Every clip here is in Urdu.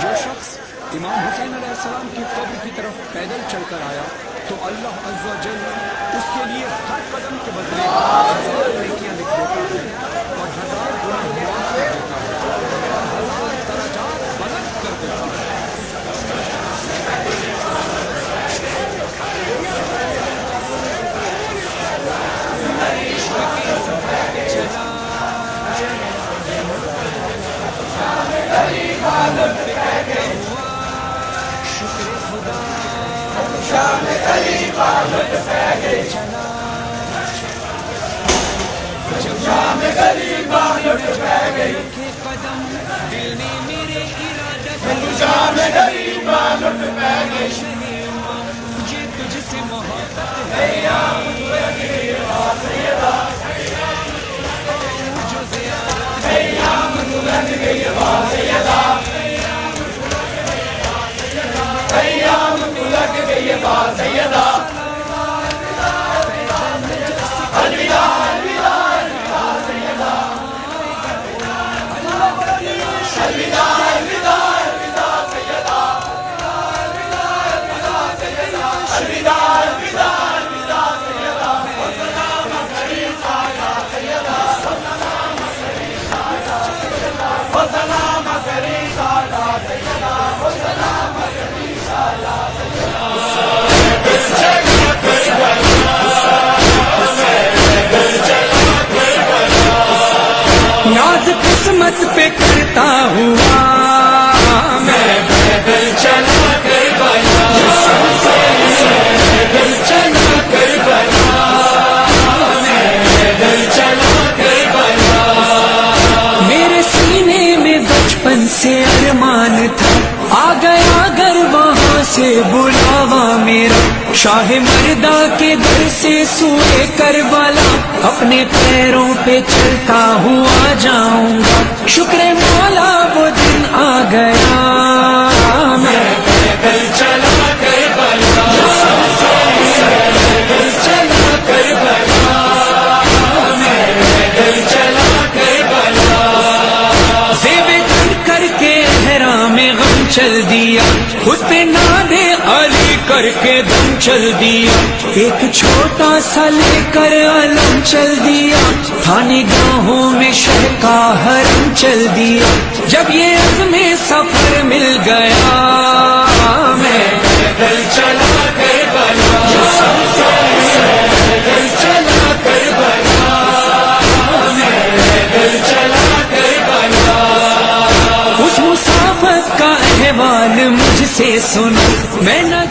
جو شخص امام حسین علیہ السلام کی قبر کی طرف پیدل چل کر آیا تو اللہ عز و جل اس کے لیے ہر قدم کے بدلے 1000 نیکیاں لکھ دیتا ہے اور 1000 گناہ معاف کر دیتا ہے اور 1000 درجات بلند کر دیتا ہے۔ شام خلیفہ لطف ہے گئی، شام خلیفہ لطف ہے گئی، شام خلیفہ لطف ہے گئی، تجھ سے محبت ہے یا سیدہ، ہے یا لگ گئی سیدہ، ایام کو لگ گئی بات سیدہ، الوداع الوداع الوداع سیدہ، الوداع الوداع الوداع سیدہ، الوداع الوداع الوداع سیدہ، والسلام خلیفہ یا سیدہ، والسلام خلیفہ یا سیدہ، والسلام ناز قسمت پہ کرتا ہوا میں پیدل چلا کربلا، پیدل چلا کربلا، میں پیدل چلا کربلا، میرے سینے میں بچپن سے ارمان تھا، آ گیا اگر وہاں سے بلاوا میرا، شاہ مردہ کے در سے سوئے کربلا، اپنے پیروں پہ چلتا ہوا جاؤں گا، شکر مولا وہ دن آ گیا، میں پیدل چلا کربلا، پیدل چلا کربلا، میں پیدل چلا کربلا، زیب کر کے احرام غم چل دیا، خود پہ ناد علی کر کے دم چل دیا، ایک چھوٹا سا لے کر علم چل دیا، تھا نگاہوں میں شہ کا حرم چل دیا، جب یہ عزم سفر مل گیا، میں پیدل چلا کربلا، پیدل چلا کربلا، میں پیدل چلا کربلا، اس مسافت کا احوال مجھ سے سنا، میں نہ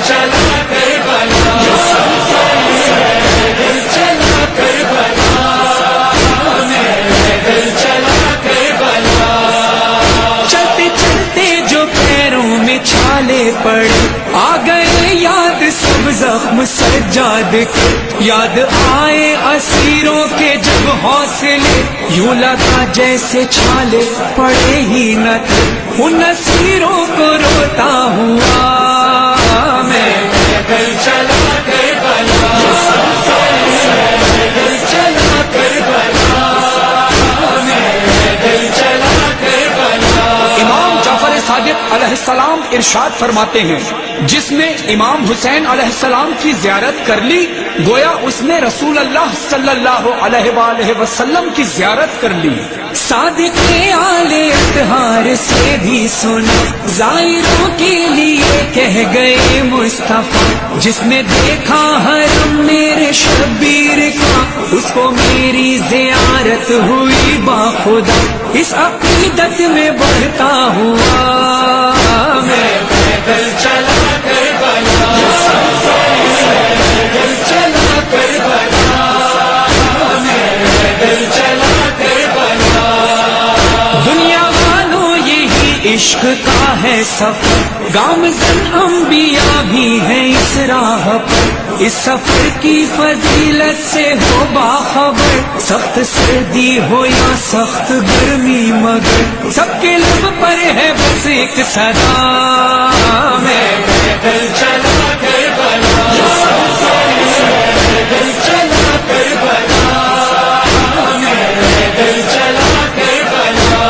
چلا کربلا، چلا کربلا، میں پیدل چلا کربلا، چلتے چلتے جو پیروں میں چھالے پڑے، آ گئے یاد سب زخم سجاد کے، یاد آئے اسیروں کے جب حوصلے، یوں لگا جیسے چھالے پڑے ہی نہ تھے، ان اسیروں کو روتا ہوا، میں پیدل چلا کربلا، صادق علیہ السلام ارشاد فرماتے ہیں جس نے امام حسین علیہ السلام کی زیارت کر لی گویا اس نے رسول اللہ صلی اللہ علیہ وآلہ وسلم کی زیارت کر لی۔ صادق آل اطہار سے بھی سنا زائروں کے لیے کہہ گئے مصطفیٰ، جس نے دیکھا حرم میرے شبیر کا اس کو میری زیارت ہوئی باخدا۔ اس عقیدت میں بڑھتا ہوا میں پیدل چلا کربلا، پیدل چلا کربلا، پیدل چلا کربلا۔ دنیا والوں یہی عشق کا ہے سفر، گامزن انبیاء بھی ہیں اس راہ پر۔ اس سفر کی فضیلت سے ہو باخبر، سخت سردی ہو یا سخت گرمی مگر سب کے لب پر ہے بس ایک صدا، میں پیدل چلا کربلا، پیدل چلا کربلا، پیدل چلا کربلا۔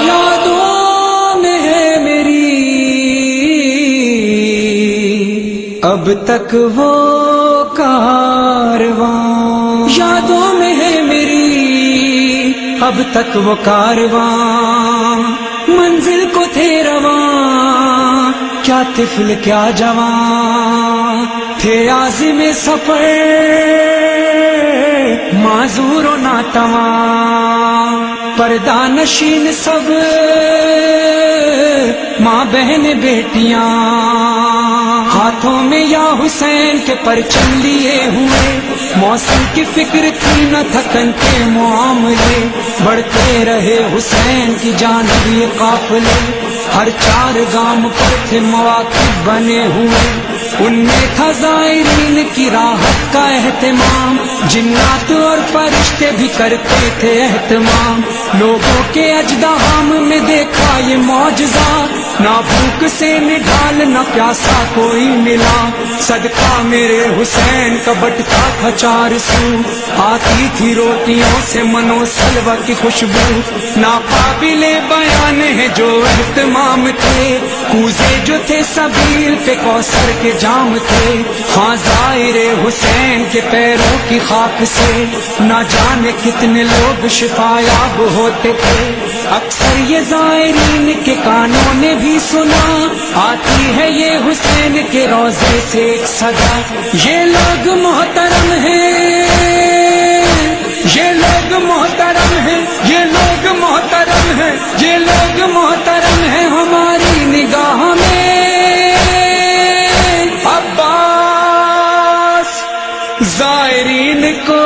یادوں میں ہے میری اب تک وہ کارواں، یادوں میں ہے میری اب تک وہ کارواں، منزل کو تھے رواں، کیا طفل کیا جوان، تھے عازم سفر معذور و ناتواں، پردہ نشین سب ماں بہن بیٹیاں، ہاتھوں میں یا حسین کے پرچم لیے ہوئے، موسم کی فکر تھی نہ تھکن کے معاملے، بڑھتے رہے حسین کی جانب یہ قافلے، ہر چار گام پر تھے مواقف بنے ہوئے، ان میں تھا زائرین کی راحت کا اہتمام، جنات اور فرشتے بھی کرتے تھے اہتمام، لوگوں کے اجدہام میں دیکھا یہ معجزہ، نہ بھوک سے نڈال نہ پیاسا کوئی ملا، صدقہ میرے حسین کا بٹتا تھا چار سو، آتی تھی روٹیوں سے منو سلوہ کی خوشبو، ناقابل بیان ہے جو اہتمام تھے، کوزے جو تھے سبیل پہ کوثر کے جام تھے، ہاں زائر حسین کے پیروں کی خاک سے نہ جانے کتنے لوگ شفایاب ہوتے تھے، اکثر یہ زائرین کے کانوں نے بھی سنا، آتی ہے یہ حسین کے روضے سے ایک صدا، یہ لوگ محترم ہیں، یہ لوگ محترم ہیں، یہ لوگ محترم ہیں، یہ لوگ محترم ہیں ہماری نگاہ میں، عباس زائرین کو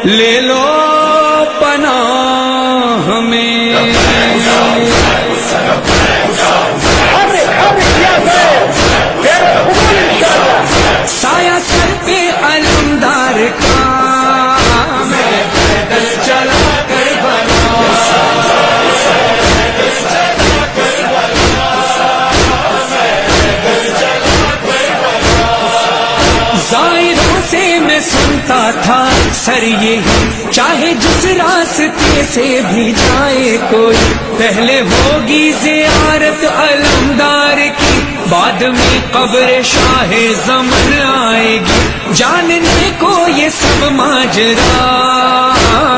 لے لو پناہ میں، سایہ سر پہ علمدار کا میں پیدل چلا کربلا، زائروں سے میں سنتا تھا اکثر یہی، چاہے جس راستے سے بھی جائے کوئی، پہلے ہوگی زیارت علمدار کی، بعد میں قبر شاہ زمن آئے گی، جاننے کو یہ سب ماجرا،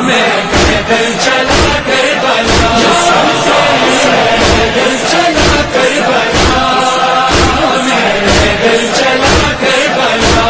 میں پیدل چلا کربلا، پیدل چلا کربلا، پیدل چلا کربلا۔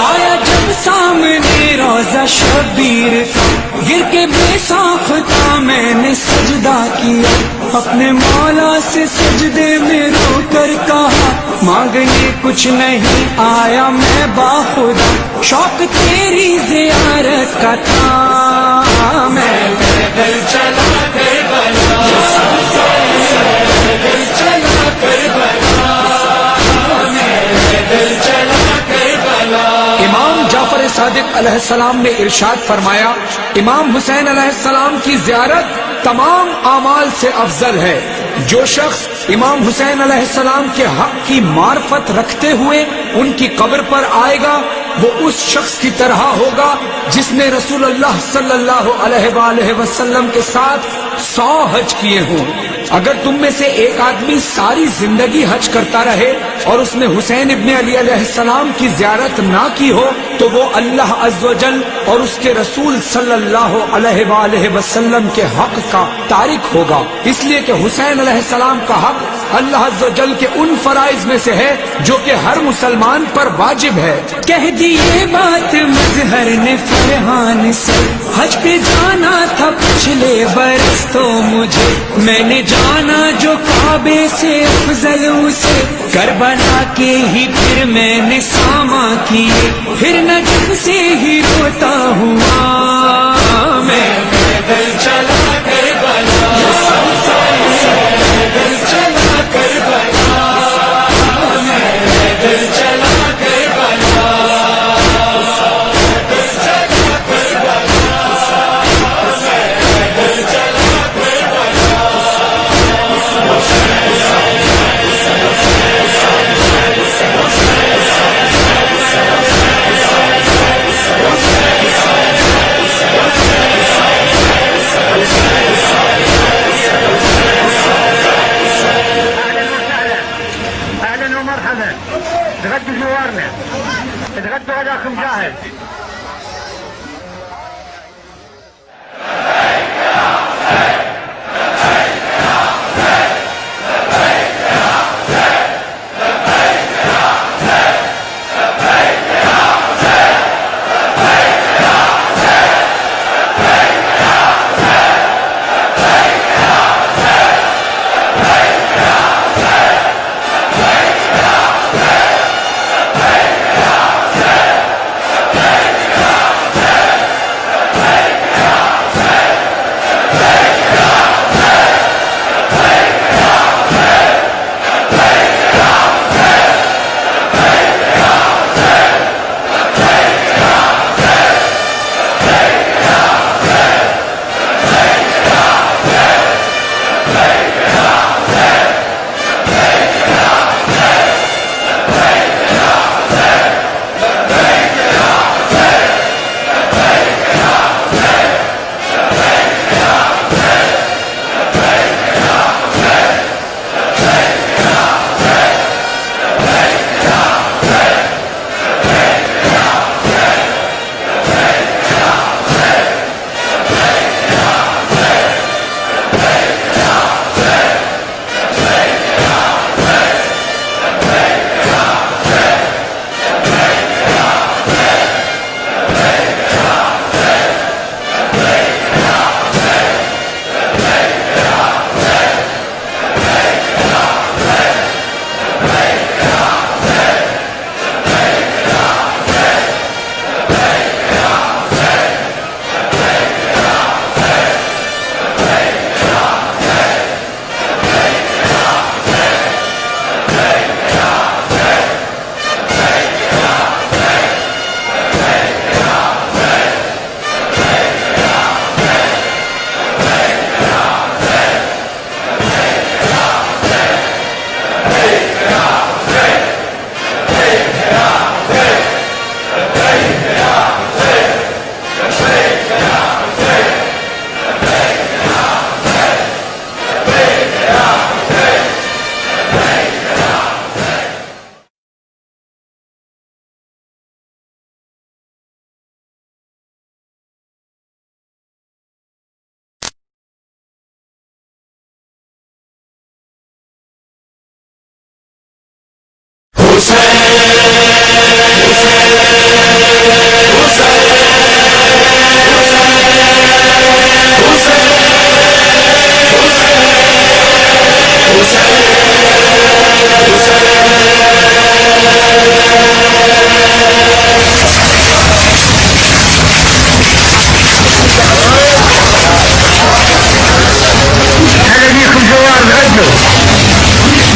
آیا جب سامنے روضہ شبیر کا، گر کے بے ساختہ میں نے سجدہ کیا، اپنے مولا سے سجدے میں رو کر کہا، مانگنے کچھ نہیں آیا میں باخدا، شوق تیری زیارت کا تھا، میں پیدل چلا کربلا، پیدل چلا کربلا، پیدل چلا کربلا۔ امام جعفر صادق علیہ السلام نے ارشاد فرمایا امام حسین علیہ السلام کی زیارت تمام اعمال سے افضل ہے، جو شخص امام حسین علیہ السلام کے حق کی معرفت رکھتے ہوئے ان کی قبر پر آئے گا وہ اس شخص کی طرح ہوگا جس نے رسول اللہ صلی اللہ علیہ وآلہ وسلم کے ساتھ 100 حج کیے ہوں۔ اگر تم میں سے ایک آدمی ساری زندگی حج کرتا رہے اور اس نے حسین ابن علی علیہ السلام کی زیارت نہ کی ہو تو وہ اللہ عز و جل اور اس کے رسول صلی اللہ علیہ وآلہ وسلم کے حق کا تارک ہوگا، اس لیے کہ حسین علیہ السلام کا حق اللہ عز و جل کے ان فرائض میں سے ہے جو کہ ہر مسلمان پر واجب ہے۔ کہہ دی یہ بات مظہر نے فرحان سے، حج پہ جانا تھا پچھلے برس تو مجھے، میں نے جانا جو کعبے سے افضل اسے، کربلا کے ہی پھر میں نے ساما کیے، پھر نجم سے ہی روتا ہوا میں پیدل چلا کربلا، پیدل چلا کربلا، پیدل چلا کربلا، پیدل چلا اهلا ومرحبا، تغدوا زوارنا، تغدوا على اخ مجاهد.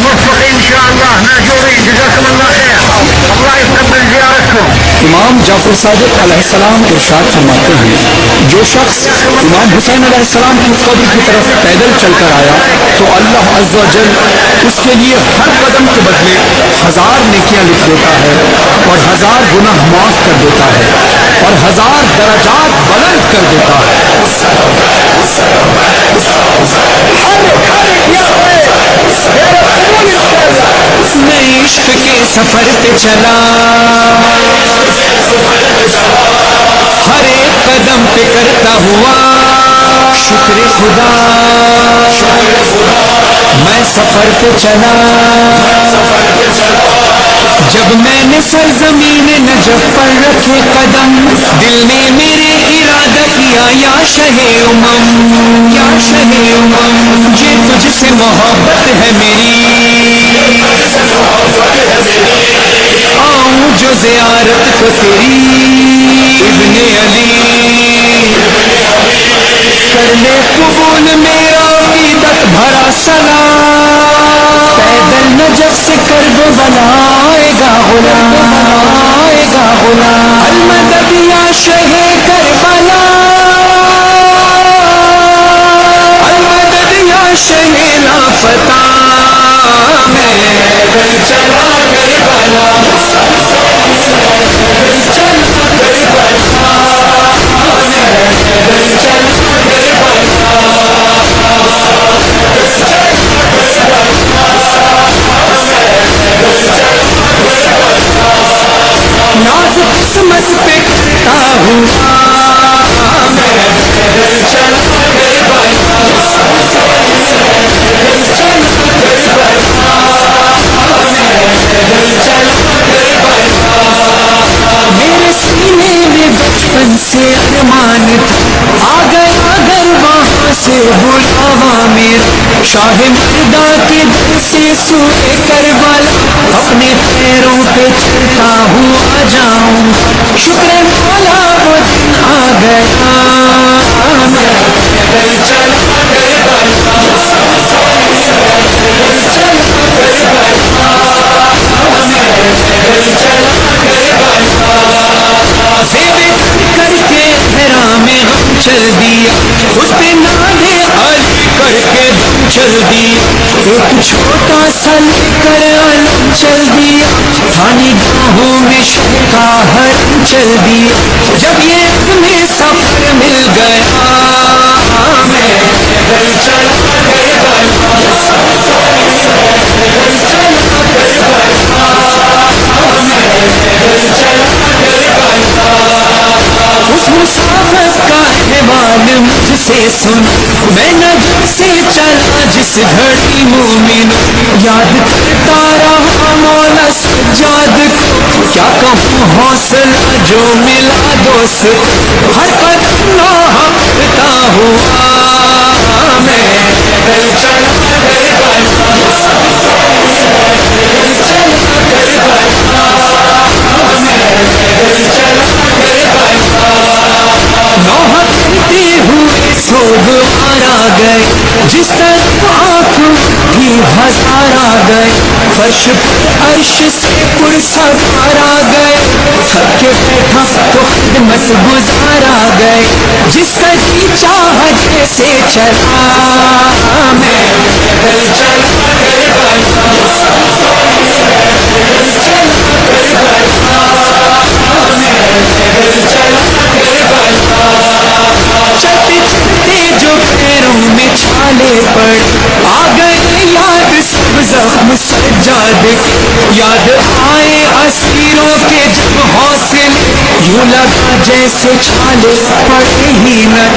موفقين ان شاء الله، ماجورين، جزاكم الله خير، الله يتقبل زيارتكم. امام جعفر صادق علیہ السلام ارشاد فرماتے ہیں جو شخص امام حسین علیہ السلام کی قبر کی طرف پیدل چل کر آیا تو اللہ عز و جل اس کے لیے ہر قدم کے بدلے 1000 نیکیاں لکھ دیتا ہے اور 1000 گناہ معاف کر دیتا ہے اور 1000 درجات بلند کر دیتا ہے. میں عشق کے سفر پہ چلا ہر ایک قدم پہ کرتا ہوا شکر خدا. میں سفر پہ چلا جب میں نے سرزمین نجف پر رکھے قدم دل نے میرے ارادہ کیا یا شہ امم مجھے تجھ سے محبت ہے میری آؤں جو زیارت کو تیری ابن علی کر لے قبول میرا عقیدت بھرا سلام پیدل نجف سے کرب بنائے گا غلام المدد یا شہ کربلا المدد یا شہ لاپتہ میں پیدل چلا کربلا ناز قسمت پہ کرتا ہوں میں پیدل چلا میرے سینے میں بچپن سے ارمان تھا آ گیا اگر وہاں سے بلاوا میرا شاہ مردہ کے در سے سوئے کربلا اپنے پیروں پہ چلتا ہوا جاؤں شکر مولا وہ دن آ گیا میرا پیدل چلا کر کے احرام غم چل دیا خود پہ نادے علی کر کے دم چل دیا ایک چھوٹا سا لے کر علم چل دیا پانی گاہوں میں شب کا حرم چل دیا جب یہ اپنے سفر مل گیا میں پیدل چلا اس مسافت کا احوال مجھ سے سن میں نجف سے چلا جس گھڑی مومن یاد کرتا رہا مولا سجاد کو کیا کہوں حوصلہ جو ملا دوست ہر قدم نوحہ کرتا ہوا میں پیدل چلا نوحہ کرتے ہوئے سوگوار آ گئے جس طرف آنکھوں کی 1000 آ گئے فرش پر عرش سے پرسوار آ گئے تھک کے بیٹھا تو خدمت گزار آ گئے جس طرح چاہا جیسے چلا میں پیدل چلا چلتے چلتے جو پیروں میں چھالے پڑے آ گئے یاد سب زخم سجاد یاد آئے اسیروں کے جب حوصلے یوں لگا جیسے چھالے پڑے ہی نہ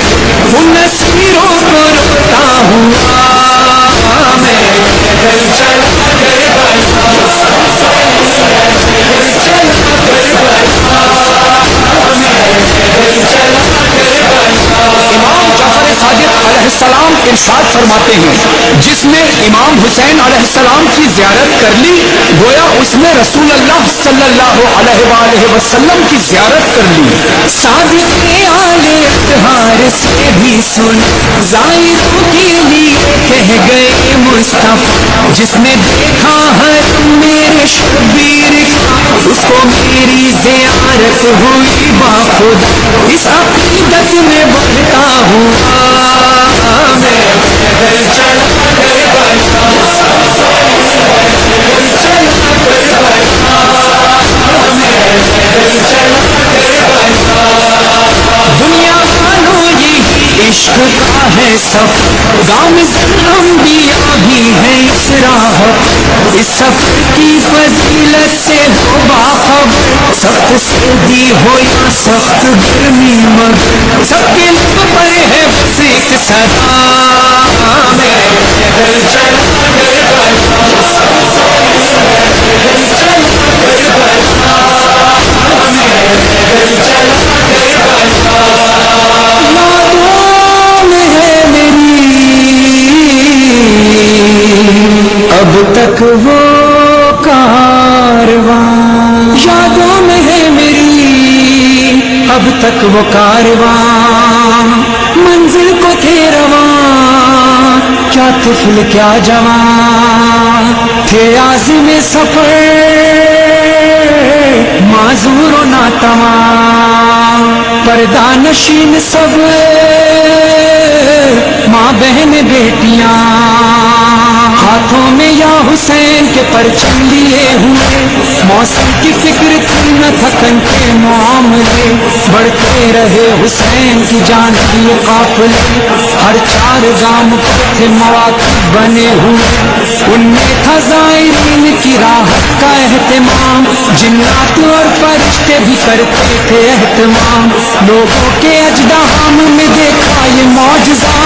ان اسیروں کو روتا ہوا میں پیدل چلا امام جعفر صادق علیہ السلام ارشاد فرماتے ہیں جس نے امام حسین علیہ السلام کی زیارت کر لی گویا اس نے رسول اللہ صلی اللہ علیہ وآلہ وسلم کی زیارت کر لی. صادق آل اطہار سے بھی سن زائروں کے لیے کہہ گئے مصطفیٰ جس نے دیکھا ہے میرے شبیر کا اس شخص کو میری زیارت ہوئی باخدا، اس عقیدت میں بڑھتا ہوا میں پیدل چلا دنیا والوں یہی عشق کا ہے سب، گامزن انبیاء بھی ہیں اس راہ، اس سفر کی فضیلت سے ہو باخبر، سخت سردی ہو یا سخت گرمی مگر سب کے لب پر ہے بس ایک صدا، میں پیدل چلا اب تک وہ کارواں، یادوں میں ہے میری اب تک وہ کارواں، منزل کو تھے رواں، کیا طفل کیا جوان، تھے عازم سفر معذور و ناتواں، پردہ نشین سب ماں بہن بیٹیاں، ہاتھوں میں یا حسین کے پرچم لیے ہوئے، موسم کی فکر تھی نہ تھکن کے معاملے، بڑھتے رہے حسین کی جانب یہ قافلے، ہر چار گام پر تھے مواقف بنے ہوئے، ان میں تھا زائرین کی راحت کا اہتمام، جنات اور فرشتے بھی کرتے تھے اہتمام، لوگوں کے اجدہام میں دیکھا یہ معجزہ،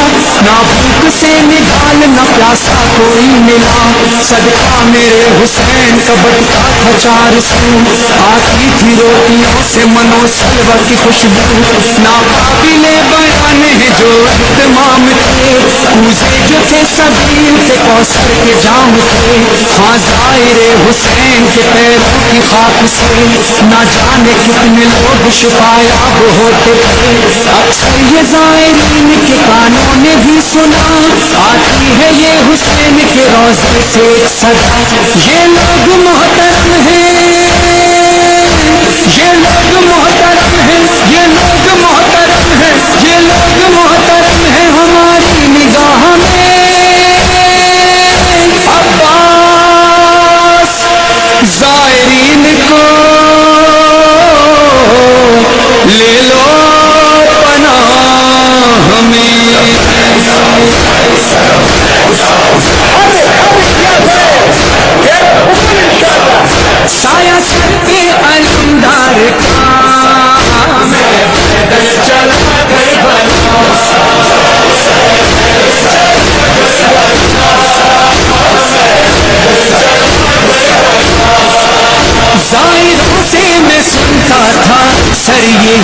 نہ بھوک سے نڈال نہ پیاسا کوئی ملا، صدقہ میرے حسین کا بٹتا تھا چار سو، آتی تھی روٹیوں سے منو سلوہ کی خوشبو، ناقابل بیان ہے جو اہتمام تھے، کوزے جو تھے سبیل تھے کوثر کے جام تھے، ہاں ظاہر حسین کے پیروں کی خاک سے نہ جانے کتنے لوگ شفایاب ہوتے تھے، اکثر یہ زائرین کے کانوں نے بھی سنا، آتی ہے یہ حسین کے روضے سے ایک صدا، یہ لوگ محترم ہیں، یہ لوگ محترم ہیں، یہ لوگ محترم ہیں، یہ لوگ محترم ہیں ہماری نگاہ میں، عباس زائرین کو لے لو پناہ میں، سایہ سر کے علمدار کا میں پیدل چلا زائروں سے میں سنتا تھا سر یہی،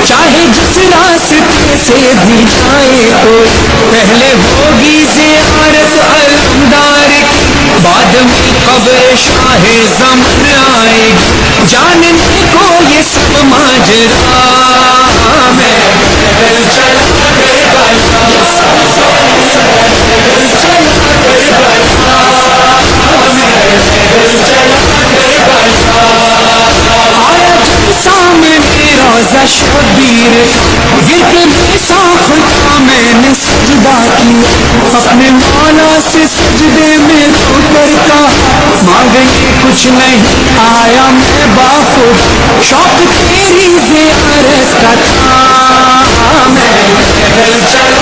چاہے جس راستے سے بھی جائے کوئی، پہلے ہوگی زیارت علمدار کی، بعد میں قبر شاہ زمن آئے گی، جاننے کو یہ سب ماجرا، میں پیدل چلا سامنے روزہ شبیر کا، گرد میں ساختہ میں نے سجدہ کیا، اپنے مولا سے سجدے میں رو کر کہا، مانگنے کچھ نہیں آیا میں باخود، شوق تیری زیارت کا تھا، میں پیدل چلا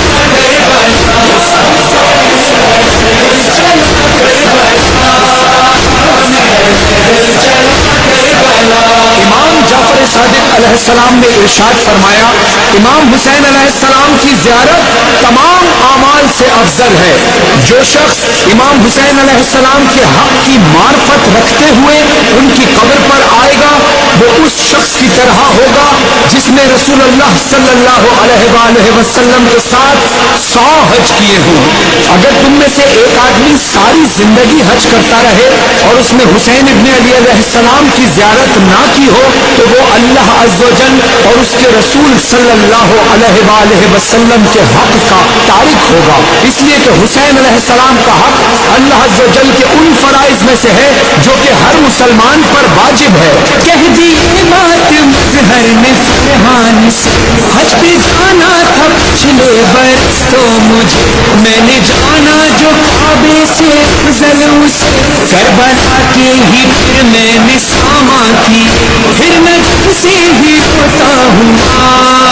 امام جعفر صادق علیہ السلام نے ارشاد فرمایا، امام حسین علیہ السلام کی زیارت تمام اعمال سے افضل ہے، جو شخص امام حسین علیہ السلام کے حق کی معرفت رکھتے ہوئے ان کی قبر پر آئے گا، وہ اس شخص کی طرح ہوگا جس نے رسول اللہ صلی اللہ علیہ وآلہ وسلم کے ساتھ 100 حج کیے ہوں۔ اگر تم میں سے ایک آدمی ساری زندگی حج کرتا رہے اور اس نے حسین ابن علی علیہ السلام کی زیارت نہ کی ہو تو وہ اللہ عز و جل اور اس کے رسول صلی اللہ علیہ وآلہ وسلم کے حق کا تارک ہوگا، اس لیے کہ حسین علیہ السلام کا حق اللہ عز و جل کے ان فرائض میں سے ہے جو کہ ہر مسلمان پر واجب ہے۔ کہہ دی یہ بات مظہر نے فرحان سے، حج پہ جانا تھا پچھلے برس تو مجھے، میں نے جانا جو کعبے سے افضل اسے، کربلا کے ہی پھر میں نے ساما کی، پھر نجف سے ہی ہوتا ہوں